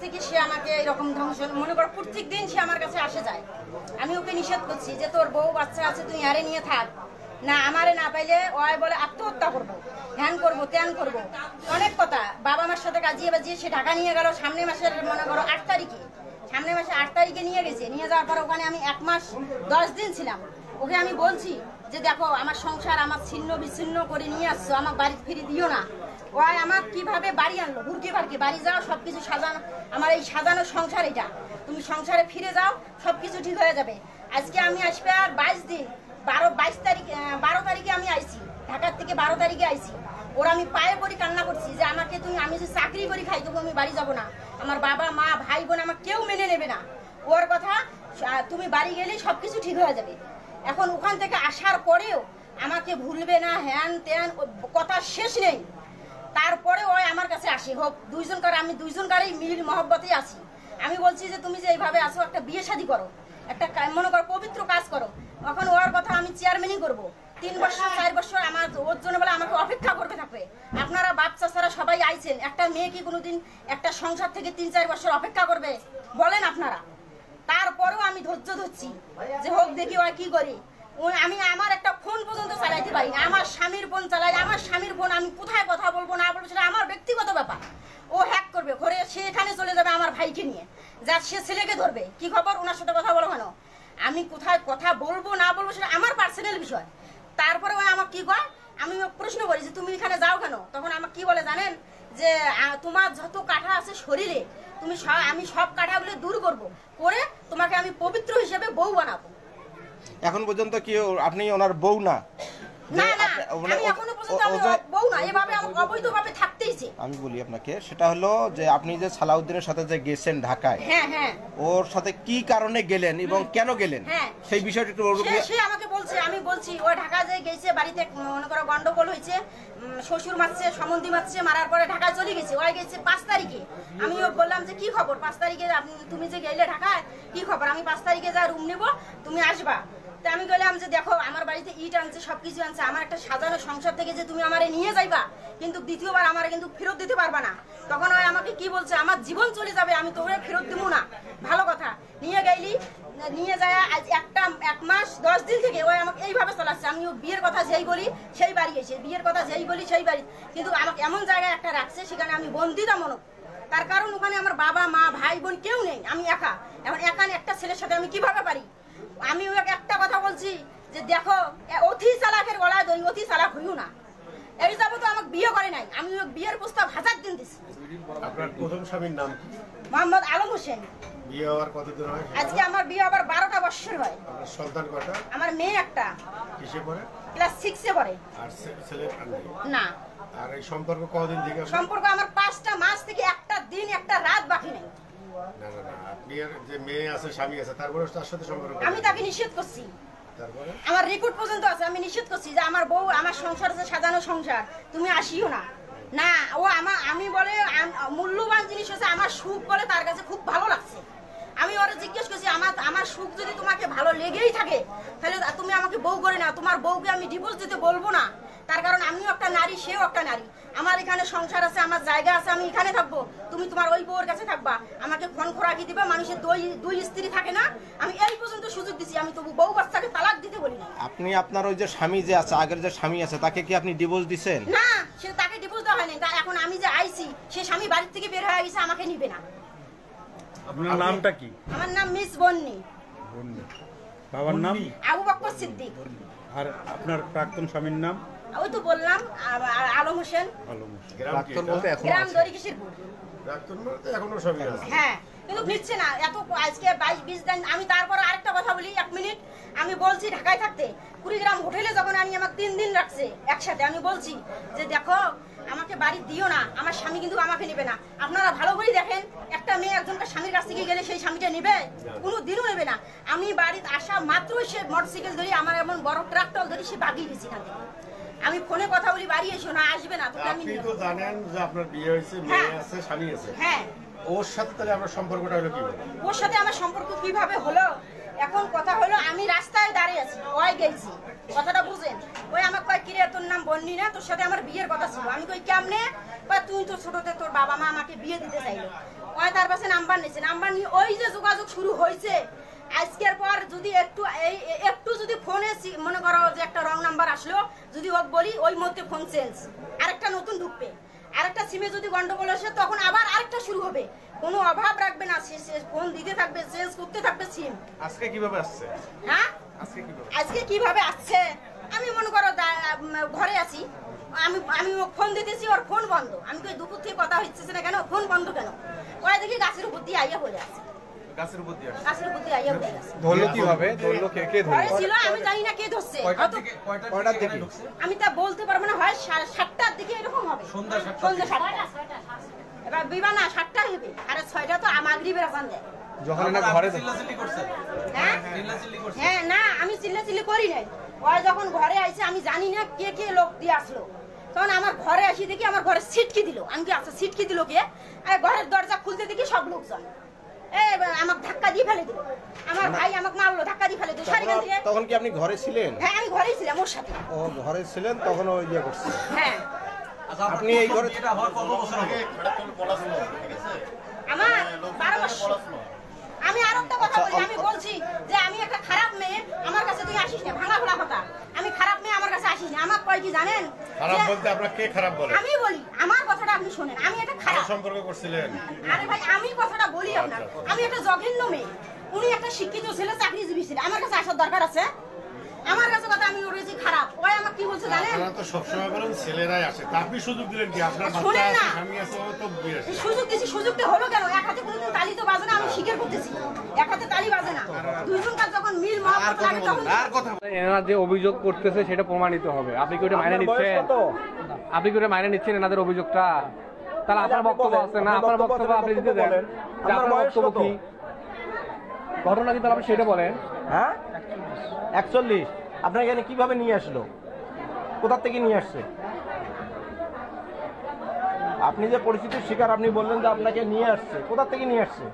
থেকে সে আমাকে এরকম ধ্বংস মনে করো প্রত্যেক দিন সে আমার কাছে আসে যায়। আমি ওকে নিষেধ করছি যে তোর বউ বাচ্চা আছে তুই আরে নিয়ে থাক, না আমারে না পাইলে ওই বলে আত্মহত্যা করবো, ধ্যান করবো, ত্যান করবো, অনেক কথা। বাবা মার সাথে কাজিয়ে বাজিয়ে সে ঢাকা নিয়ে গেল সামনের মাসের মনে করো 8 তারিখে, সামনের মাসে 8 তারিখে নিয়ে গেছে। নিয়ে যাওয়ার পর ওখানে আমি 1 মাস 10 দিন ছিলাম। ওকে আমি বলছি যে দেখো আমার সংসার আমার ছিন্ন বিচ্ছিন্ন করে নিয়ে আসছো, আমার বাড়ি ফিরে দিও না। ওই আমার কিভাবে বাড়ি আনলো, ঘুরকে পারকে বাড়ি যাও, সবকিছু সাজানো, আমার এই সাজানো সংসার, এটা তুমি সংসারে ফিরে যাও, সবকিছু ঠিক হয়ে যাবে। আজকে আমি আসবে আর 22 দিন, 12 তারিখে আমি আইছি ঢাকার থেকে, 12 তারিখে আইছি। ওরা আমি পায়ে পড়ি কান্না করছি যে আমাকে তুমি, আমি যে চাকরি করি খাই তবু আমি বাড়ি যাব না, আমার বাবা মা ভাই বোন আমার কেউ মেনে নেবে না। ওর কথা তুমি বাড়ি গেলেই সবকিছু ঠিক হয়ে যাবে। এখন ওখান থেকে আসার পরেও আমাকে ভুলবে না, হ্যান ত্যান কথা শেষ নেই। তারপরে ওই আমার কাছে আসে, হোক দুইজনকার, আমি দুইজনকারই মিল মহব্বতে আছি। আমি বলছি যে তুমি যে এইভাবে আসো একটা বিয়ে শাদী করো, একটা মনে করো পবিত্র কাজ করো। এখন ওর কথা আমি চেয়ারম্যানই করবো, 3 বছর 4 বছর আমার ওর জন্য বলে আমাকে অপেক্ষা করতে থাকবে। আপনারা বাচ্চা ছাড়া সবাই আইছেন, একটা মেয়ে কি কোনোদিন একটা সংসার থেকে 3-4 বছর অপেক্ষা করবে বলেন আপনারা? তারপরেও আমি ধৈর্য ধরছি যে হোক দেখি ওই কি করি। আমি আমার একটা ফোন পর্যন্ত চালাইতে পারি না, আমার স্বামীর ফোন চালাই, আমার স্বামীর ফোন আমি কোথায় কথা বলবো না বলবো সেটা আমার ব্যক্তিগত ব্যাপার। ও হ্যাক করবে ঘরে, সে এখানে চলে যাবে আমার ভাইকে নিয়ে, যা সে ছেলেকে ধরবে, কি খবর ওনার সাথে কথা বলো কেন? আমি কোথায় কথা বলবো না বলবো সেটা আমার পার্সোনাল বিষয়। তারপরে ওই আমাকে কি কয়, আমি প্রশ্ন করি যে তুমি এখানে যাও কেন? তখন আমাকে কি বলে জানেন, যে তোমার যত কাঁটা আছে শরীরে তুমি আমি সব কাঁটাগুলো দূর করব, করে তোমাকে আমি পবিত্র হিসেবে বউ বানাবো। এখন পর্যন্ত কি আপনি ওনার বউ না? না না, আমি এখনো পর্যন্ত আমি বউ না, এভাবে আমি অবৈধভাবে থাকতেইছি। আমি বলি আপনাকে, সেটা হলো যে আপনি যে সালাউদ্দিনের সাথে যে গেছেন ঢাকায়, হ্যাঁ হ্যাঁ, ওর সাথে কি কারণে গেলেন এবং কেন গেলেন সেই বিষয়টা একটু সে আমাকে বলছে। আমি বলছি ও ঢাকা যে গেছে, বাড়িতে মনে করো গন্ডগোল হয়েছে, শ্বশুর মারছে, সম্বন্ধী মারছে, মারার পরে ঢাকা চলে গেছে। ওই গেছে 5 তারিখে। আমি বললাম যে কি খবর 5 তারিখে তুমি যে গেলে ঢাকায়, কি খবর? আমি 5 তারিখে যা রুম নেবো, তুমি আসবা। তো আমি বললাম যে দেখো আমার বাড়িতে ইট আনছে, সবকিছু আনছে, আমার একটা সাজানো সংসার থেকে যে তুমি আমারে নিয়ে যাইবা, কিন্তু দ্বিতীয়বার আমার কিন্তু ফেরত দিতে পারবা না। তখন ওই আমাকে কি বলছে, আমার জীবন চলে যাবে, আমি তোরে ফেরত দিব না। ভালো কথা, নিয়ে গেলি, নিয়ে যায় আজ 1 মাস 10 দিন থেকে ওই আমাকে এইভাবে চালাচ্ছে। আমি বিয়ের কথা যেই বলি সেই বাড়ি এসে, বিয়ের কথা যেই বলি সেই বাড়ি, কিন্তু আমাকে এমন জায়গায় একটা রাখছে সেখানে আমি বন্দিতা মনে। তার কারণ ওখানে আমার বাবা মা ভাই বোন কেউ নেই, আমি একা। এখন একা একটা ছেলের সাথে আমি কিভাবে পারি? আমি একটা কথা বলছি যে দেখো, অতি চালাকের গলায় দড়ি, অতি চালাক হইও না। এই যাবো তো আমাকে বিয়ে করে নাই, আমি বিয়ের প্রস্তাব 1000 দিন দিছি। আপনার প্রথম স্বামীর নাম কি? মোহাম্মদ আলম হোসেন। বিয়ে হওয়ার কতদিন হয়? আজকে আমার বিয়ে আবার 12টা বছর হয়। আপনার সন্তান কয়টা? আমার মেয়ে একটা, কিসে পড়ে? ক্লাস 6 এ পড়ে। আর ছেলে না। আর এই সম্পর্ক কতদিন থেকে? সম্পর্ক আমার 5টা মাস থেকে একটা দিন একটা রাত বাকি নেই। না না না, আপনি যে মেয়ে আছে স্বামী আছে তারপরে তার সাথে সম্পর্ক? আমি তাকে নিষেধ করছি, তারপরে আমার রেকর্ড পর্যন্ত আছে, আমি নিষেধ করছি যে আমার বউ, আমার সংসার আছে সাজানো সংসার, তুমি আসিও না। না, ও আমি বলে মূল্যবান জিনিস হচ্ছে আমার সুখ, বলে তার কাছে খুব ভালো লাগছে। আমি ওরা জিজ্ঞেস করছি আমার সুখ যদি তোমাকে ভালো লেগেই থাকে তাহলে তুমি আমাকে বউ করে না, তোমার বউকে আমি ডিভোর্স দিতে বলবো না। তার কারণ আমিও একটা নারী, সেও একটা নারী, আমার এখানে সংসার আছে, আমার জায়গা আছে, আমি এখানে থাকবো, তুমি তোমার ওই বউর কাছে থাকবা, আমাকে খন খোরাকি দিবে। মানুষের দুই স্ত্রী থাকে না, আমি এই পর্যন্ত সুযোগ দিছি, আমি তবু বউ বাচ্চাকে তালাক দিতে বলি না। আপনি আপনার ওই যে স্বামী যে আছে, আগের যে স্বামী আছে, তাকে কি আপনি ডিভোর্স দিবেন? না, সে তাকে ডিভোর্স দেওয়া হয়নি। তাই এখন আমি যে আইছি, সে স্বামী বাড়ির থেকে বের হয়ে গেছে, আমাকে নিবে না। আপনার নামটা কি? আমার নাম মিস বন্নি। বাবার নাম? আবু বকর সিদ্দিক। আর আপনার প্রাক্তন স্বামীর নাম? ওই তো বললাম, আলম হোসেন। গ্রাম দরিকিশিরপুর। এখনো স্বামী আছে? হ্যাঁ, কিন্তু ফিরছে না। এত আজকে 22-20 দিন। আমি তারপর আরেকটা কথা বলি, 1 মিনিট। আমি বলছি ঢাকায় থাকতে কুড়িগ্রাম হোটেলে যখন আমি আমাকে 3 দিন রাখছে একসাথে, আমি বলছি যে দেখো আমাকে বাড়ি দিও না, আমার স্বামী কিন্তু আমাকে নেবে না। আপনারা ভালো করে দেখেন, একটা মেয়ে একজনকে স্বামীর কাছ থেকে গেলে সেই স্বামীটা নেবে? কোনো দিনও নেবে না। আমি বাড়িতে আসা মাত্রই সে মোটরসাইকেল ধরি, আমার এমন বড় ট্রাক্টর ধরি, সে বাগিয়ে দিয়েছি এখান থেকে। আমি ফোনে কথা বলি, বাড়ি এসো না, আসবে না। আপনি তো জানেন যে আপনার বিয়ে হয়েছে, মেয়ে আছে, স্বামী আছে। হ্যাঁ, ওর সাথে তাহলে আপনার সম্পর্কটা হলো কিভাবে? ওর সাথে আমার সম্পর্ক কিভাবে হলো? এখন কথা হলো, আমি রাস্তায় দাঁড়িয়ে আছি, ওই গেছি, কথাটা বুঝেন। ওই আমাকে কয় কিরে তোর নাম বন্নি না, তোর সাথে আমার বিয়ের কথা ছিল। আমি কই কেমনে? তুই তো ছোটতে তোর বাবা মা আমাকে বিয়ে দিতে চাইলো। ওই তার কাছে নাম্বার নিয়েছে, নাম্বার নিয়ে ওই যে যোগাযোগ শুরু হয়েছে আজকের পর যদি একটু যদি ফোনে মনে করো যে একটা রং নাম্বার আসলো, যদি ও বলি ওই মধ্যে ফোন চেঞ্জ, আরেকটা নতুন ঢুকবে, আরেকটা সিমে যদি গন্ডগোল আসে তখন আবার আরেকটা শুরু হবে। কোনো অভাব রাখবে না, ফোন দিতে থাকবে, চেঞ্জ করতে থাকবে সিম। আজকে কিভাবে আসছে? হ্যাঁ আজকে কিভাবে আসছে, আমি মনে করো ঘরে আছি, আমি ফোন দিতেছি, ওর ফোন বন্ধ। আমি কই দুপুর থেকে কথা হচ্ছে না কেন, ফোন বন্ধ কেন? ওরা দেখি গাছের উপর দিয়ে আইয়া পড়ে আছে, গাছের উপর দিয়ে আইয়া পড়ে আছে। ধরলো কিভাবে? ধরলো কে ঘরে ছিল, আমি জানি না কে ধরছে। কয়টার দিকে? আমি তা বলতে পারবো না, হয় 7টার দিকে এরকম হবে, সন্ধ্যা 7টা। এবার বিবা না 7টা হবে, আরে 6টা তো মাগরিবের আজান দেয়। যখন না ঘরে হ্যাঁ হ্যাঁ, না আমি চিল্লাচিল্লি করি নাই। ওই যখন ঘরে আইছে আমি জানি না কে কে লোক দিয়ে আসলো, তখন আমার ঘরে আসি দেখি আমার ঘরে সিটকি দিল। আমি কি আচ্ছা সিটকি দিল কে? ঘরের দরজা খুলতে দেখি সব লোকজন আমাকে ধাক্কা দিয়ে ফেলে দিল, আমার ভাই আমাকে মারলো, ধাক্কা দিয়ে ফেলে দিল। তখন কি আপনি ঘরে ছিলেন? হ্যাঁ আমি ঘরেই ছিলাম ওর সাথে। ও ঘরে ছিলেন তখন ওই ইয়ে করছে। হ্যাঁ আপনি এই ঘরে আমার 12 বছর। আমি আর একটা কথা বলি, আমি বলছি যে আমি একটা খারাপ মেয়ে, আমার কাছে তুই আসিস না, ভাঙা খোলা কথা। আমি খারাপ মেয়ে, আমার কাছে আসিস না। আমার কয় কি জানেন? খারাপ বলতে আপনার কে খারাপ বলে? আমি বলি, আমার কথাটা আপনি শুনেন, আমি একটা খারাপ সম্পর্ক করছিলেন। আরে ভাই আমি কথাটা বলি আপনার, আমি একটা জঘন্য মেয়ে, উনি একটা শিক্ষিত ছেলে, চাকরিজীবী ছেলে, আমার কাছে আসার দরকার আছে? আমার কাছে কথা আমি ওরেছি খারাপ। ওই আমাকে কি বলছে জানেন? আপনারা তো সবসময় বলেন ছেলেরাই আসে, তা আপনি সুযোগ দিলেন কি? আপনার বাচ্চা শুনেন আছে, না। স্বামী আছে, ও তো বিয়ে আছে। সুযোগ দিছি, সুযোগটা হলো কেন? এক হাতে কোনোদিন তালি তো বাজে না, আমি স্বীকার করতেছি, এক হাতে তালি বাজে না। দুইজনকার যখন মিল মহব্বত লাগে তখন এনারা যে অভিযোগ করতেছে সেটা প্রমাণিত হবে। আপনি কি ওটা মাইনে নিচ্ছেন? আপনি কি ওটা মাইনে নিচ্ছেন এনাদের অভিযোগটা? তাহলে আপনার বক্তব্য আছে না, আপনার বক্তব্য আপনি দিতে দেন যে আপনার বক্তব্য কি, ঘটনা কি, তাহলে আপনি সেটা বলেন। হ্যাঁ 41 আপনার এখানে কিভাবে নিয়ে আসলো? কোথা থেকে নিয়ে আসছে? আপনি যে পরিস্থিতির শিকার, আপনি বললেন যে আপনাকে নিয়ে আসছে, কোথা থেকে নিয়ে আসছে?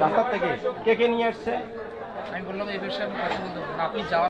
রাস্তা থেকে। কে কে নিয়ে আসছে? আমি বললাম এই বিষয়ে আমি কথা বলতে পারবো না, আপনি যাওয়া